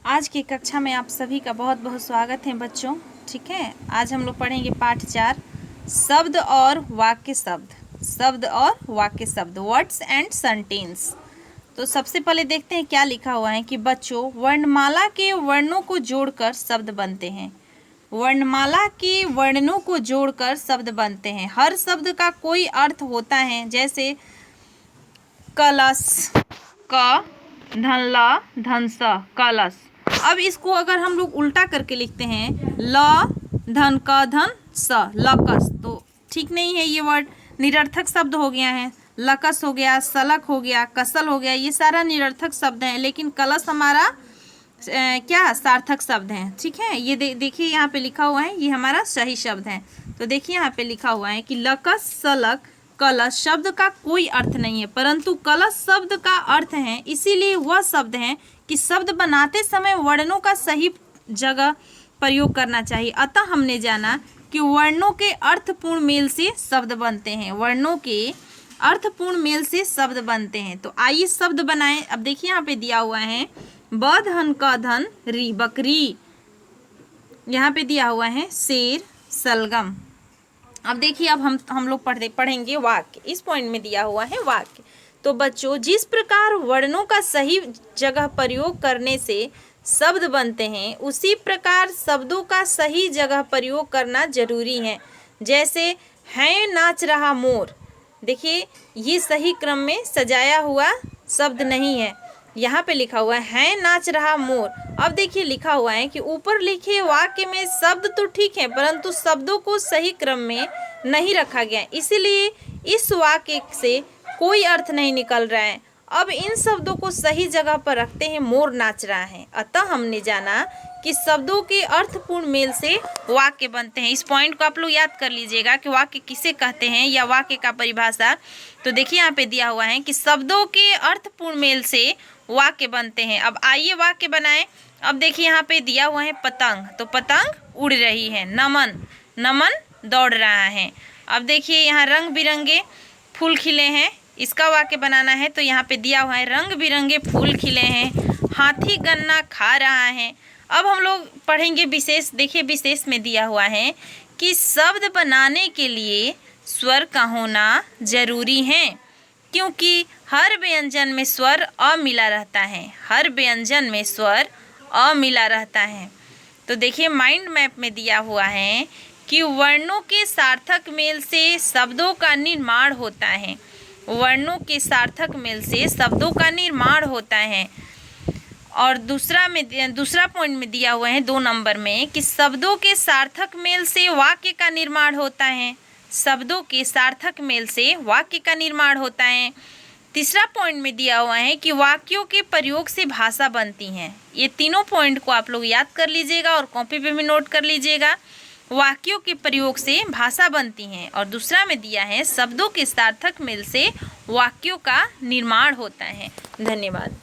आज की कक्षा में आप सभी का बहुत बहुत स्वागत है बच्चों। ठीक है, आज हम लोग पढ़ेंगे पाठ 4 शब्द और वाक्य शब्द वर्ड्स एंड सेंटेंस। तो सबसे पहले देखते हैं क्या लिखा हुआ है कि बच्चों वर्णमाला के वर्णों को जोड़कर शब्द बनते हैं। वर्णमाला के वर्णों को जोड़कर शब्द बनते हैं। हर शब्द का कोई अर्थ होता है, जैसे कलश, क धनला धनस कलश। अब इसको अगर हम लोग उल्टा करके लिखते हैं ल धन का धन स लकस, तो ठीक नहीं है, ये वर्ड निरर्थक शब्द हो गया है। लकस हो गया, सलक हो गया, कसल हो गया, ये सारा निरर्थक शब्द हैं, लेकिन कलश हमारा क्या सार्थक शब्द है। ठीक है, ये देखिए यहाँ पे लिखा हुआ है, ये हमारा सही शब्द है। तो देखिए यहाँ पे लिखा हुआ है कि लकस सलक कलश शब्द का कोई अर्थ नहीं है, परंतु कलश शब्द का अर्थ है, इसीलिए वह शब्द है कि शब्द बनाते समय वर्णों का सही जगह प्रयोग करना चाहिए। अतः हमने जाना कि वर्णों के अर्थपूर्ण मेल से शब्द बनते हैं। वर्णों के अर्थपूर्ण मेल से शब्द बनते हैं। तो आइए शब्द बनाएं। अब देखिए यहाँ पे दिया हुआ है ब धन का धन री बकरी, यहाँ पे दिया हुआ है शेर सलगम। अब देखिए अब हम लोग पढ़ेंगे वाक्य। इस पॉइंट में दिया हुआ है वाक्य। तो बच्चों जिस प्रकार वर्णों का सही जगह प्रयोग करने से शब्द बनते हैं, उसी प्रकार शब्दों का सही जगह प्रयोग करना जरूरी है। जैसे है नाच रहा मोर, देखिए ये सही क्रम में सजाया हुआ शब्द नहीं है। यहाँ पे लिखा हुआ है नाच रहा मोर। अब देखिए लिखा हुआ है कि ऊपर लिखे वाक्य में शब्द तो ठीक है, परंतु शब्दों को सही क्रम में नहीं रखा गया, इसीलिए इस वाक्य से कोई अर्थ नहीं निकल रहा है। अब इन शब्दों को सही जगह पर रखते हैं, मोर नाच रहा है। अतः हमने जाना कि शब्दों के अर्थपूर्ण मेल से वाक्य बनते हैं। इस पॉइंट को आप लोग याद कर लीजिएगा कि वाक्य किसे कहते हैं या वाक्य का परिभाषा। तो देखिए यहाँ पे दिया हुआ है कि शब्दों के अर्थपूर्ण मेल से वाक्य बनते हैं। अब आइए वाक्य बनाएं। अब देखिए यहाँ पे दिया हुआ है पतंग, तो पतंग उड़ रही है। नमन, नमन दौड़ रहा है। अब देखिए यहाँ रंग बिरंगे फूल खिले हैं, इसका वाक्य बनाना है। तो यहाँ पे दिया हुआ है रंग बिरंगे फूल खिले हैं। हाथी गन्ना खा रहा है। अब हम लोग पढ़ेंगे विशेष। देखिए विशेष में दिया हुआ है कि शब्द बनाने के लिए स्वर का होना जरूरी है, क्योंकि हर व्यंजन में स्वर अ मिला रहता है। हर व्यंजन में स्वर अ मिला रहता है। तो देखिए माइंड मैप में दिया हुआ है कि वर्णों के सार्थक मेल से शब्दों का निर्माण होता है। वर्णों के सार्थक मेल से शब्दों का निर्माण होता है। और दूसरा पॉइंट में दिया हुआ है 2 नंबर में कि शब्दों के सार्थक मेल से वाक्य का निर्माण होता है। शब्दों के सार्थक मेल से वाक्य का निर्माण होता है। तीसरा पॉइंट में दिया हुआ है कि वाक्यों के प्रयोग से भाषा बनती है। ये तीनों पॉइंट को आप लोग याद कर लीजिएगा और कॉपी पे भी नोट कर लीजिएगा। वाक्यों के प्रयोग से भाषा बनती है। और दूसरा में दिया है शब्दों के सार्थक मेल से वाक्यों का निर्माण होता है। धन्यवाद।